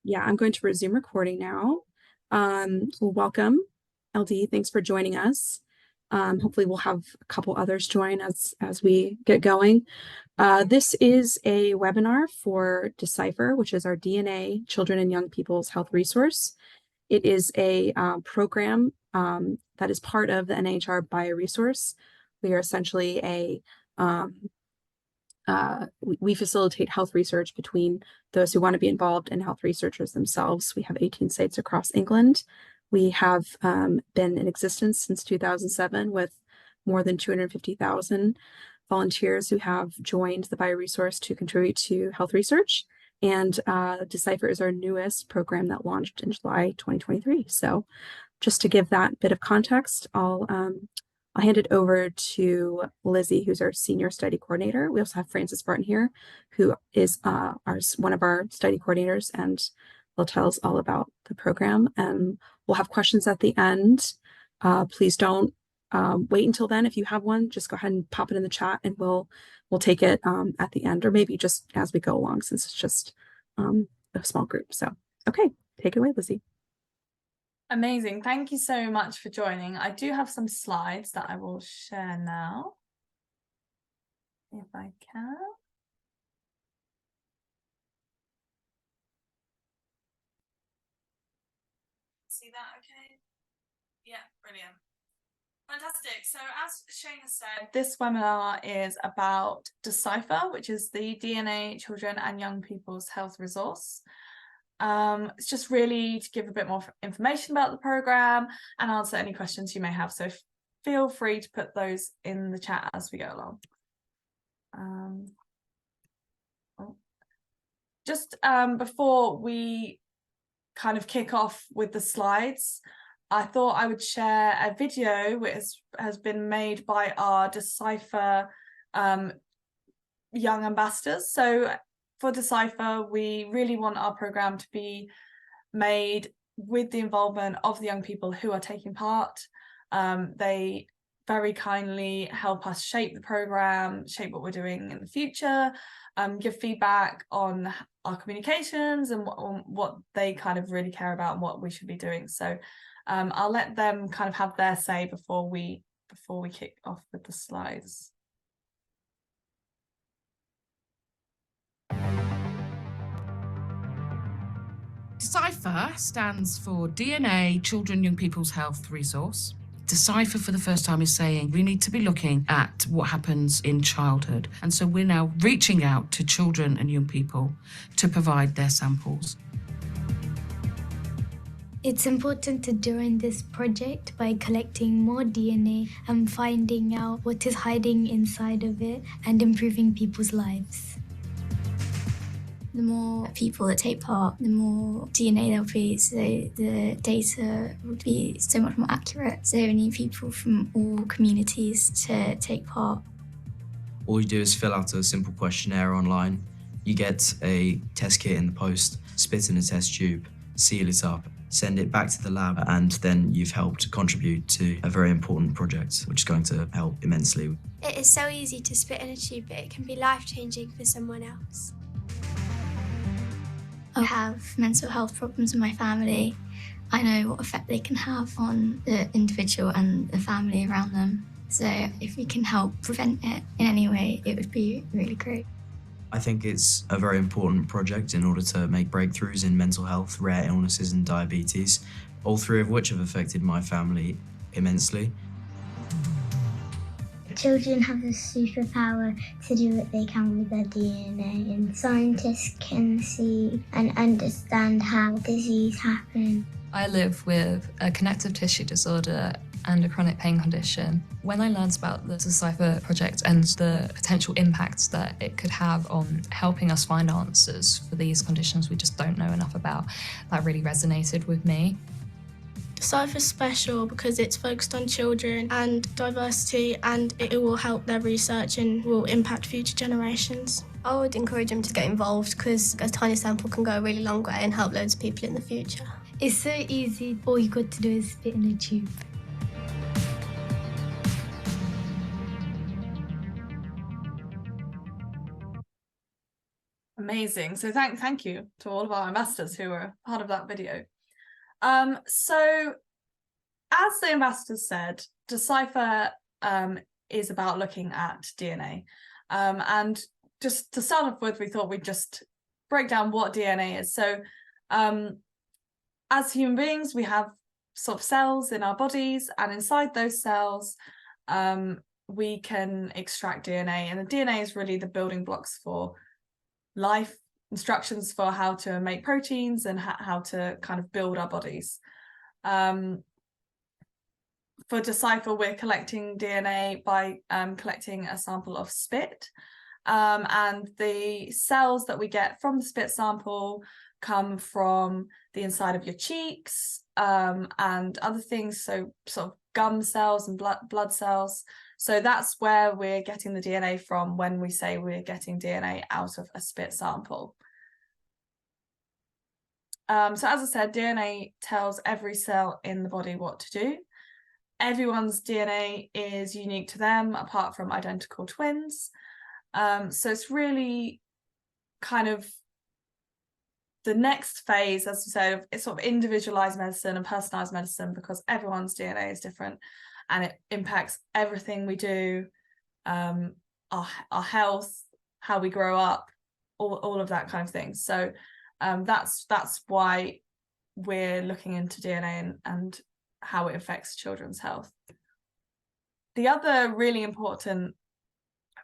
Yeah, I'm going to resume recording now. Well, welcome, LD. Thanks for joining us. Hopefully we'll have a couple others join as we get going. This is a webinar for D-CYPHR, which is our DNA, Children and Young People's Health Resource. It is a program that is part of the NIHR BioResource. We are essentially we facilitate health research between those who want to be involved and health researchers themselves. We have 18 sites across England. We have been in existence since 2007 with more than 250,000 volunteers who have joined the BioResource to contribute to health research. And D-CYPHR is our newest program that launched in July 2023. So just to give that bit of context, I'll hand it over to Lizzie, who's our senior study coordinator. We also have Francis Barton here, who is one of our study coordinators, and will tell us all about the program. And we'll have questions at the end. Please don't wait until then. If you have one, just go ahead and pop it in the chat, and we'll take it at the end, or maybe just as we go along, since it's just a small group. So, okay, take it away, Lizzie. Amazing. Thank you so much for joining. I do have some slides that I will share now, if I can. See that okay? Yeah, brilliant. Fantastic. So as Shane said, this webinar is about D-CYPHR, which is the DNA, Children and Young People's Health Resource. It's just really to give a bit more information about the program and answer any questions you may have. So feel free to put those in the chat as we go along. Before we kind of kick off with the slides, I thought I would share a video which has been made by our D-CYPHR young ambassadors. So for D-CYPHR, we really want our program to be made with the involvement of the young people who are taking part. They very kindly help us shape the program, shape what we're doing in the future, give feedback on our communications and what they kind of really care about and what we should be doing. So I'll let them kind of have their say before we kick off with the slides. D-CYPHR stands for DNA, Children, Young People's Health Resource. D-CYPHR for the first time is saying we need to be looking at what happens in childhood. And so we're now reaching out to children and young people to provide their samples. It's important to join this project by collecting more DNA and finding out what is hiding inside of it and improving people's lives. The more people that take part, the more DNA there'll be, so the data will be so much more accurate. So we need people from all communities to take part. All you do is fill out a simple questionnaire online. You get a test kit in the post, spit in a test tube, seal it up, send it back to the lab, and then you've helped contribute to a very important project, which is going to help immensely. It is so easy to spit in a tube, but it can be life-changing for someone else. I have mental health problems in my family. I know what effect they can have on the individual and the family around them. So if we can help prevent it in any way, it would be really great. I think it's a very important project in order to make breakthroughs in mental health, rare illnesses and diabetes, all three of which have affected my family immensely. Children have a superpower to do what they can with their DNA, and scientists can see and understand how disease happens. I live with a connective tissue disorder and a chronic pain condition. When I learned about the D-CYPHR project and the potential impacts that it could have on helping us find answers for these conditions we just don't know enough about, that really resonated with me. D-CYPHR is special because it's focused on children and diversity, and it will help their research and will impact future generations. I would encourage them to get involved because a tiny sample can go a really long way and help loads of people in the future. It's so easy. All you got to do is spit in a tube. Amazing. So thank you to all of our ambassadors who were part of that video. So as the ambassadors said, D-CYPHR is about looking at DNA. And just to start off with, we thought we'd just break down what DNA is. So as human beings, we have sort of cells in our bodies, and inside those cells, we can extract DNA, and the DNA is really the building blocks for life, instructions for how to make proteins and how to kind of build our bodies. For D-CYPHR, we're collecting DNA by collecting a sample of spit, and the cells that we get from the spit sample come from the inside of your cheeks and other things, so sort of gum cells and blood cells. So that's where we're getting the DNA from when we say we're getting DNA out of a spit sample. So as I said, DNA tells every cell in the body what to do. Everyone's DNA is unique to them, apart from identical twins. So it's really kind of the next phase, as we say, it's sort of individualized medicine and personalized medicine, because everyone's DNA is different and it impacts everything we do, our health, how we grow up, all of that kind of thing. So that's why we're looking into DNA and how it affects children's health. The other really important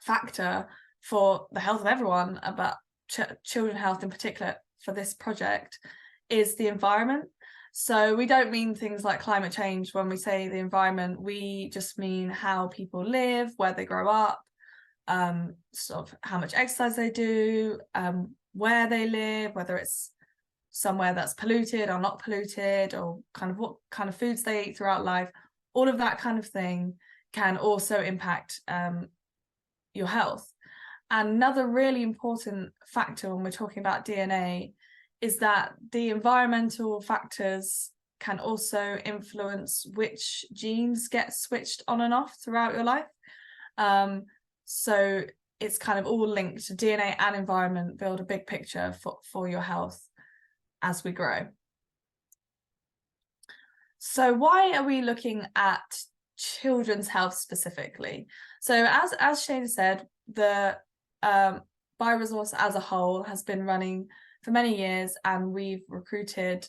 factor for the health of everyone, about children's health in particular for this project, is the environment. So we don't mean things like climate change when we say the environment. We just mean how people live, where they grow up, sort of how much exercise they do, where they live, whether it's somewhere that's polluted or not polluted, or kind of what kind of foods they eat throughout life. All of that kind of thing can also impact your health. And another really important factor when we're talking about DNA is that the environmental factors can also influence which genes get switched on and off throughout your life. So it's kind of all linked. To DNA and environment build a big picture for your health as we grow. So why are we looking at children's health specifically? So as Shana said, the BioResource as a whole has been running for many years, and we've recruited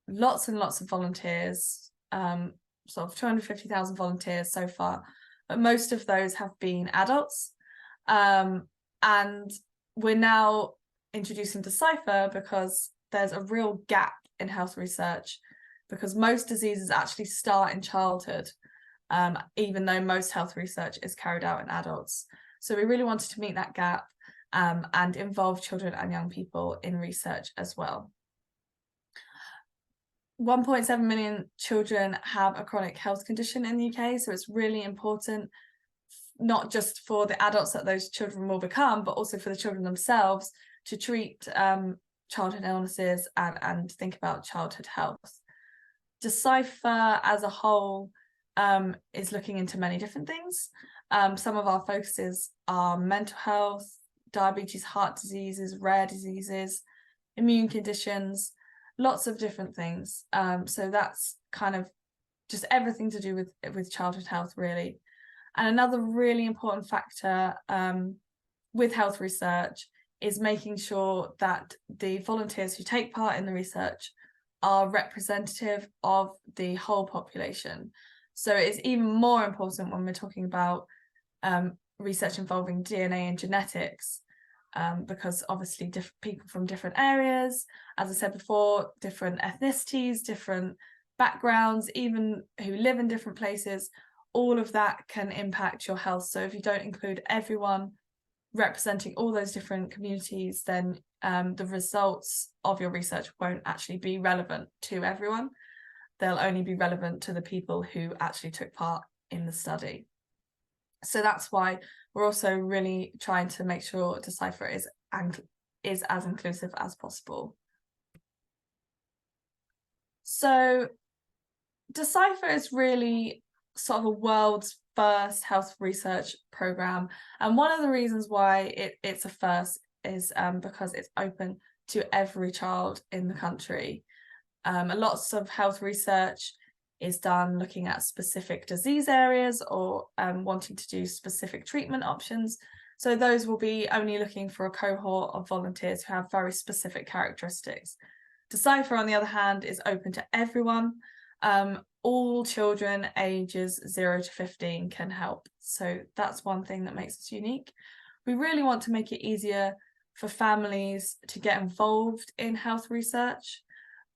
lots and lots of volunteers, sort of 250,000 volunteers so far, but most of those have been adults. And we're now introducing D-CYPHR because there's a real gap in health research, because most diseases actually start in childhood, even though most health research is carried out in adults. So we really wanted to meet that gap and involve children and young people in research as well. 1.7 million children have a chronic health condition in the UK, so it's really important, not just for the adults that those children will become, but also for the children themselves, to treat childhood illnesses and think about childhood health. D-CYPHR as a whole is looking into many different things. Some of our focuses are mental health, diabetes, heart diseases, rare diseases, immune conditions, lots of different things. So that's kind of just everything to do with childhood health, really. And another really important factor with health research is making sure that the volunteers who take part in the research are representative of the whole population. So it's even more important when we're talking about research involving DNA and genetics, because obviously people from different areas, as I said before, different ethnicities, different backgrounds, even who live in different places, all of that can impact your health. So if you don't include everyone representing all those different communities, then the results of your research won't actually be relevant to everyone. They'll only be relevant to the people who actually took part in the study. So that's why we're also really trying to make sure D-CYPHR is as inclusive as possible. So D-CYPHR is really sort of a world's first health research program, and one of the reasons why it's a first is because it's open to every child in the country. Lots of health research is done looking at specific disease areas or wanting to do specific treatment options. So those will be only looking for a cohort of volunteers who have very specific characteristics. D-CYPHR, on the other hand, is open to everyone. All children ages 0 to 15 can help. So that's one thing that makes us unique. We really want to make it easier for families to get involved in health research.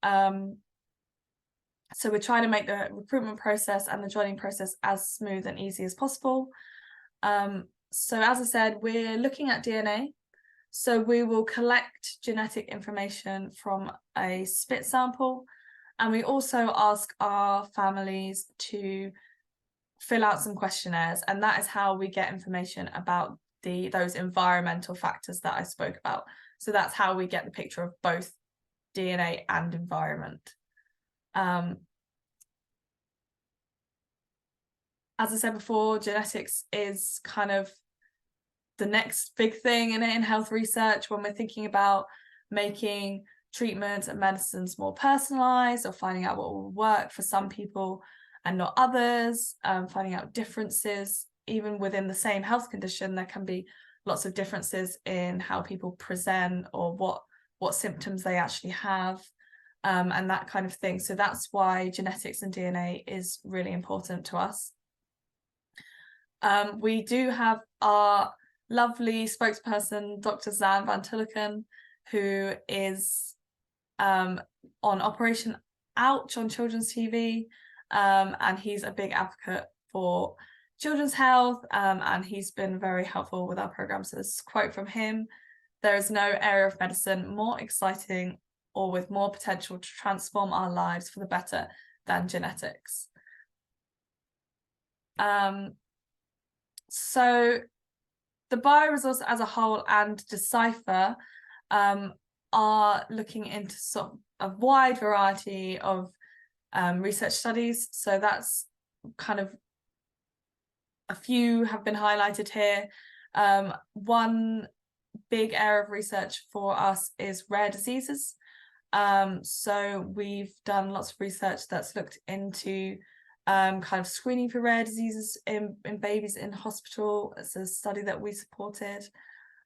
So we're trying to make the recruitment process and the joining process as smooth and easy as possible. So as I said, we're looking at DNA. So we will collect genetic information from a spit sample, and we also ask our families to fill out some questionnaires, and that is how we get information about those environmental factors that I spoke about. So that's how we get the picture of both DNA and environment. As I said before, genetics is kind of the next big thing in health research when we're thinking about making treatments and medicines more personalized, or finding out what will work for some people and not others, finding out differences. Even within the same health condition, there can be lots of differences in how people present or what symptoms they actually have, and that kind of thing. So that's why genetics and DNA is really important to us. We do have our lovely spokesperson, Dr. Zan van Tulleken, who is on Operation Ouch on children's TV, and he's a big advocate for children's health, and he's been very helpful with our program. So this is a quote from him: "There is no area of medicine more exciting or with more potential to transform our lives for the better than genetics." So the BioResource as a whole and D-CYPHR are looking into sort of a wide variety of research studies. So that's kind of a few have been highlighted here. One big area of research for us is rare diseases. So we've done lots of research that's looked into kind of screening for rare diseases in babies in hospital. It's a study that we supported.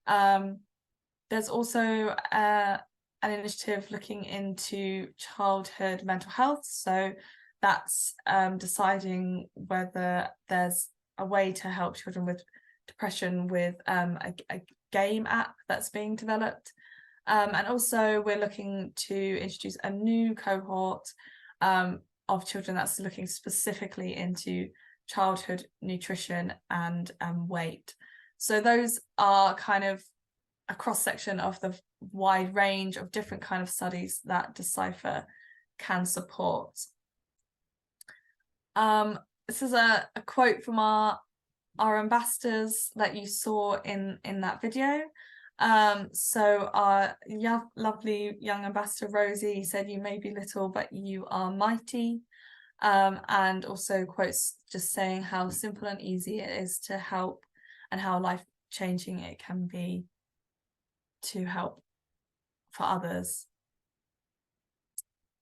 There's also an initiative looking into childhood mental health. So that's deciding whether there's a way to help children with depression with a game app that's being developed. And also we're looking to introduce a new cohort of children that's looking specifically into childhood nutrition and weight. So those are kind of a cross-section of the wide range of different kind of studies that D-CYPHR can support. This is a quote from our ambassadors that you saw in that video. So our lovely young ambassador Rosie said, "You may be little, but you are mighty." And also quotes just saying how simple and easy it is to help and how life-changing it can be to help for others.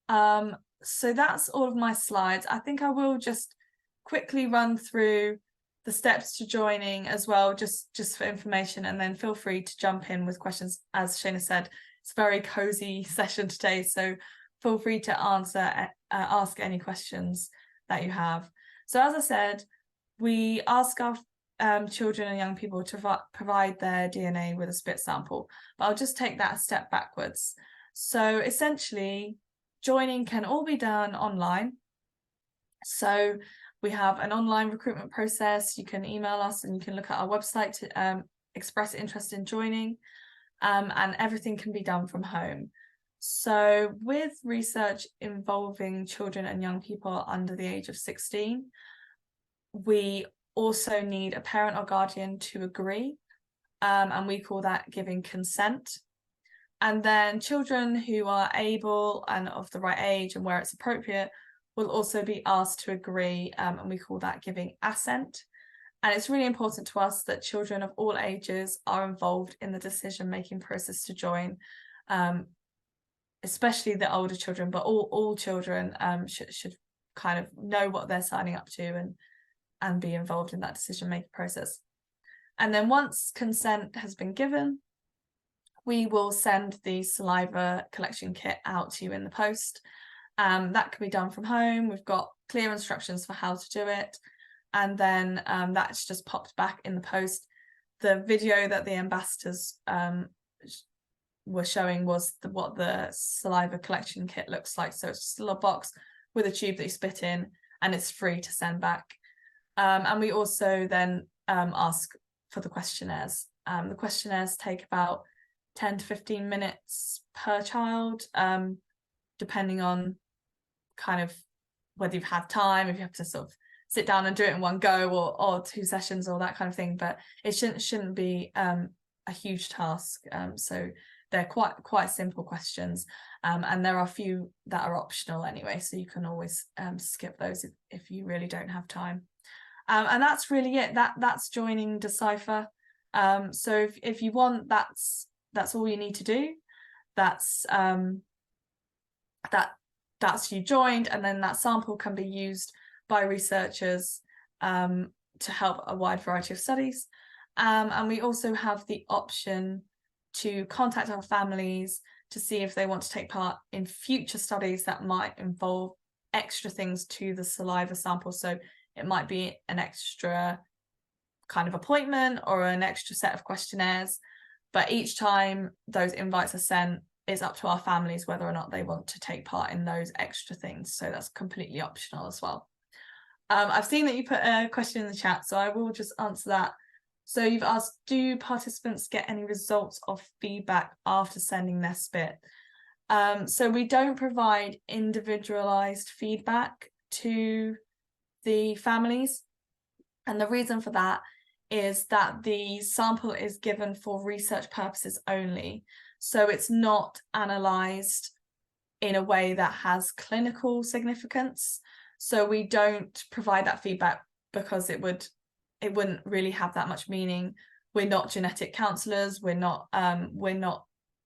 So that's all of my slides. I think I will just quickly run through the steps to joining as well, just for information, and then feel free to jump in with questions. As Shana said, it's a very cozy session today, so feel free to ask any questions that you have. So as I said, we ask our children and young people to provide their DNA with a spit sample, but I'll just take that a step backwards. So essentially, joining can all be done online. So we have an online recruitment process. You can email us and you can look at our website to express interest in joining, and everything can be done from home. So with research involving children and young people under the age of 16, we also need a parent or guardian to agree, and we call that giving consent. And then children who are able and of the right age and where it's appropriate will also be asked to agree, and we call that giving assent. And it's really important to us that children of all ages are involved in the decision-making process to join, especially the older children, but all children should kind of know what they're signing up to and be involved in that decision-making process. And then once consent has been given, we will send the saliva collection kit out to you in the post. That can be done from home. We've got clear instructions for how to do it. And then that's just popped back in the post. The video that the ambassadors were showing was what the saliva collection kit looks like. So it's just a little box with a tube that you spit in, and it's free to send back. And we also then ask for the questionnaires. The questionnaires take about 10 to 15 minutes per child, depending on kind of whether you've had time, if you have to sort of sit down and do it in one go, or 2 sessions or that kind of thing. But it shouldn't be a huge task. So they're quite simple questions, and there are a few that are optional anyway, so you can always skip those if you really don't have time. And that's really it. That's joining D-CYPHR. So if you want, that's all you need to do. That's you joined, and then that sample can be used by researchers to help a wide variety of studies. And we also have the option to contact our families to see if they want to take part in future studies that might involve extra things to the saliva sample. So it might be an extra kind of appointment or an extra set of questionnaires. But each time those invites are sent, it's up to our families whether or not they want to take part in those extra things. So that's completely optional as well. I've seen that you put a question in the chat, so I will just answer that. So you've asked, do participants get any results of feedback after sending their spit? So we don't provide individualized feedback to the families. And the reason for that is that the sample is given for research purposes only. So it's not analysed in a way that has clinical significance. So we don't provide that feedback because it wouldn't really have that much meaning. We're not genetic counsellors, we're not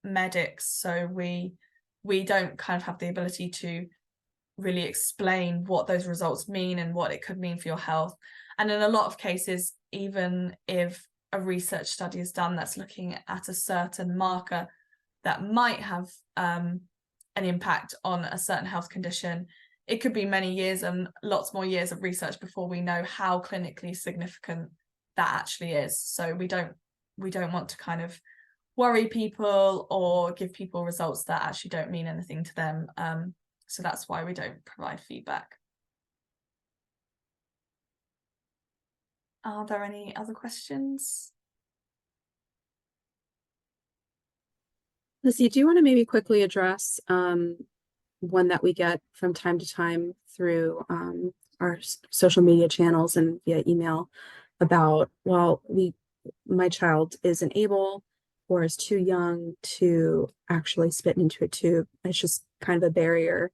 medics, so we don't kind of have the ability to really explain what those results mean and what it could mean for your health. And in a lot of cases, even if a research study is done that's looking at a certain marker that might have an impact on a certain health condition, it could be many years and lots more years of research before we know how clinically significant that actually is. So we don't want to kind of worry people or give people results that actually don't mean anything to them. So that's why we don't provide feedback. Are there any other questions? Lizzie, do you want to maybe quickly address one that we get from time to time through our social media channels and via email about, well, my child isn't able or is too young to actually spit into a tube. It's just kind of a barrier.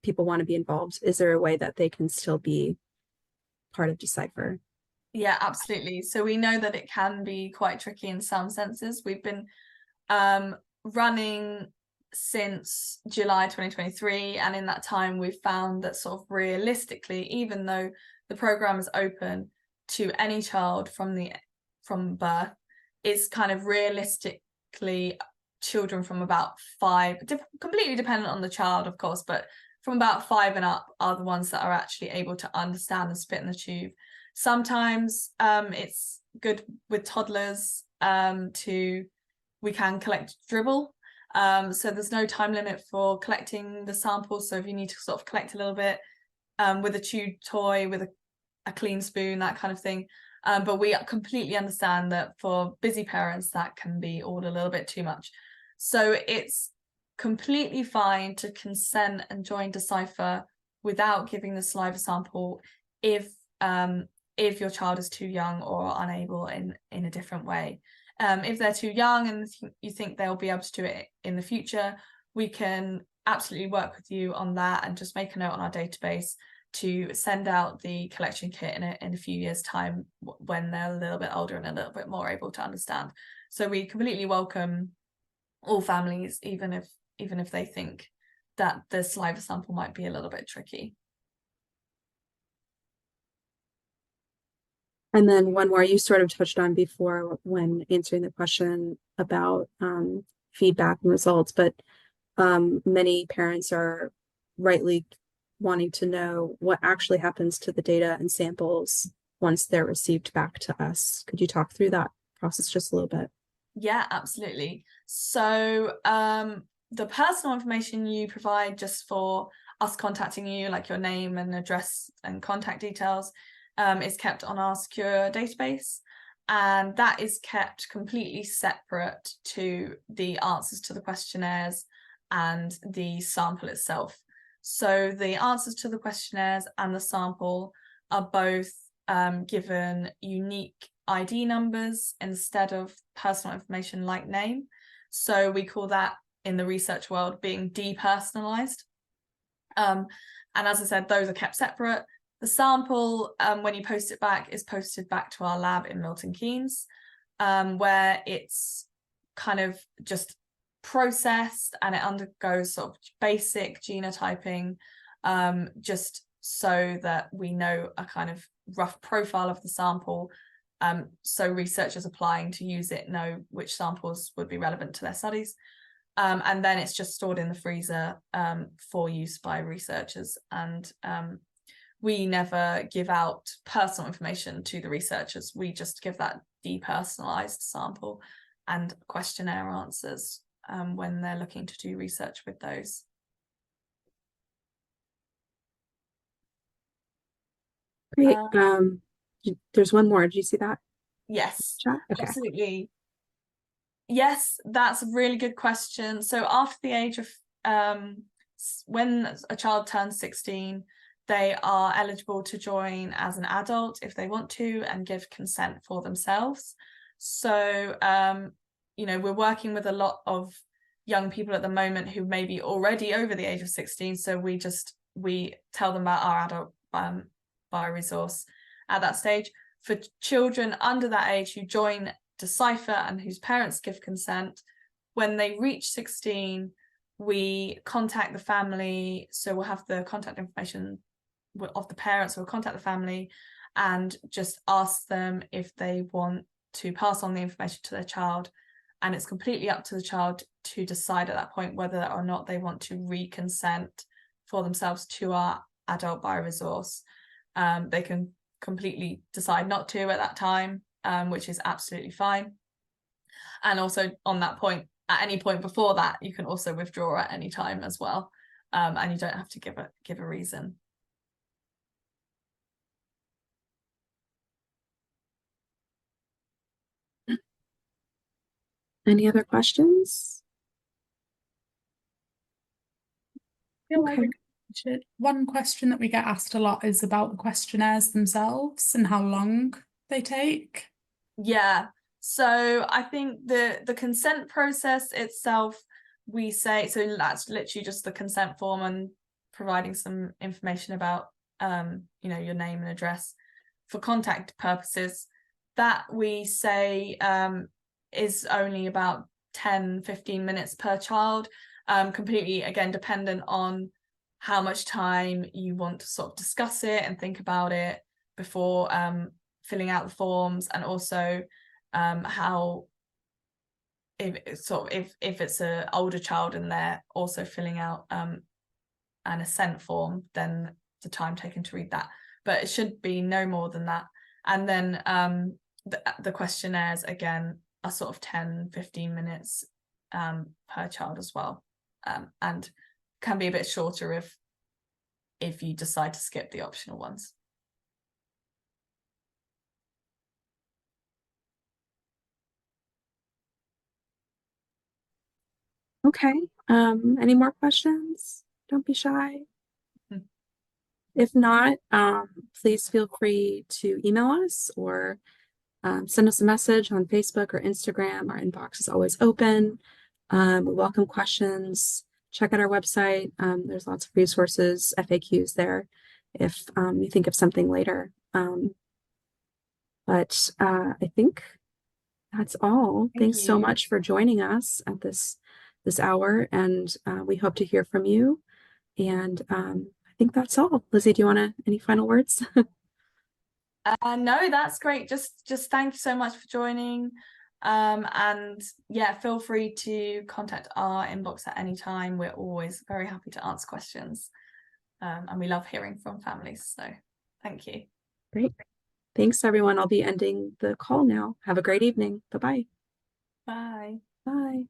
People want to be involved. Is there a way that they can still be part of D-CYPHR? Yeah, absolutely. So we know that it can be quite tricky in some senses. We've been running since July 2023, and in that time we've found that sort of realistically, even though the program is open to any child from birth, it's kind of realistically children from about 5, completely dependent on the child of course, but from about 5 and up are the ones that are actually able to understand and spit in the tube. Sometimes it's good with toddlers we can collect dribble. So there's no time limit for collecting the samples. So if you need to sort of collect a little bit with a chewed toy, with a clean spoon, that kind of thing. But we completely understand that for busy parents, that can be all a little bit too much. So it's completely fine to consent and join D-CYPHR without giving the saliva sample if your child is too young or unable in a different way. If they're too young and you think they'll be able to do it in the future, we can absolutely work with you on that and just make a note on our database to send out the collection kit in a few years' time when they're a little bit older and a little bit more able to understand. So we completely welcome all families, even if they think that the saliva sample might be a little bit tricky. And then one more you sort of touched on before when answering the question about feedback and results, but many parents are rightly wanting to know what actually happens to the data and samples once they're received back to us. Could you talk through that process just a little bit? Yeah, absolutely. So the personal information you provide just for us contacting you, like your name and address and contact details, is kept on our secure database, and that is kept completely separate to the answers to the questionnaires and the sample itself. So the answers to the questionnaires and the sample are both given unique ID numbers instead of personal information like name. So we call that in the research world being depersonalized. And as I said, those are kept separate. The sample, when you post it back, is posted back to our lab in Milton Keynes, where it's kind of just processed and it undergoes sort of basic genotyping, just so that we know a kind of rough profile of the sample. So researchers applying to use it know which samples would be relevant to their studies. And then it's just stored in the freezer for use by researchers. And we never give out personal information to the researchers. We just give that depersonalized sample and questionnaire answers when they're looking to do research with those. Great. There's one more. Did you see that? Yes, Okay. absolutely. Yes, that's a really good question. So after the age of, when a child turns 16, they are eligible to join as an adult if they want to and give consent for themselves. So, you know, we're working with a lot of young people at the moment who may be already over the age of 16. So we tell them about our adult BioResource at that stage. For children under that age who join D-CYPHR and whose parents give consent, when they reach 16, we contact the family. So we'll have the contact information of the parents. We'll contact the family and just ask them if they want to pass on the information to their child. And it's completely up to the child to decide at that point whether or not they want to re-consent for themselves to our adult BioResource. They can completely decide not to at that time, which is absolutely fine. And also on that point, at any point before that, you can also withdraw at any time as well, and you don't have to give a reason. Any other questions? Okay. One question that we get asked a lot is about the questionnaires themselves and how long they take. Yeah, so I think the consent process itself, we say, so that's literally just the consent form and providing some information about you know, your name and address for contact purposes. That we say is only about 10-15 minutes per child, completely again dependent on how much time you want to sort of discuss it and think about it before filling out the forms, and also how if it's an older child and they're also filling out an assent form, then the time taken to read that, but it should be no more than that. And then the questionnaires again are sort of 10-15 minutes per child as well, and can be a bit shorter if you decide to skip the optional ones. Okay. Any more questions? Don't be shy. If not, please feel free to email us or send us a message on Facebook or Instagram. Our inbox is always open. We welcome questions. Check out our website. There's lots of resources, FAQs there. if you think of something later. But I think that's all. Thanks so much for joining us at this hour, and we hope to hear from you. And I think that's all. Lizzie, do you want to any final words? No, that's great. Just thank you so much for joining. And yeah, feel free to contact our inbox at any time. We're always very happy to answer questions. And we love hearing from families. So thank you. Great. Thanks, everyone. I'll be ending the call now. Have a great evening. Bye-bye. Bye. Bye.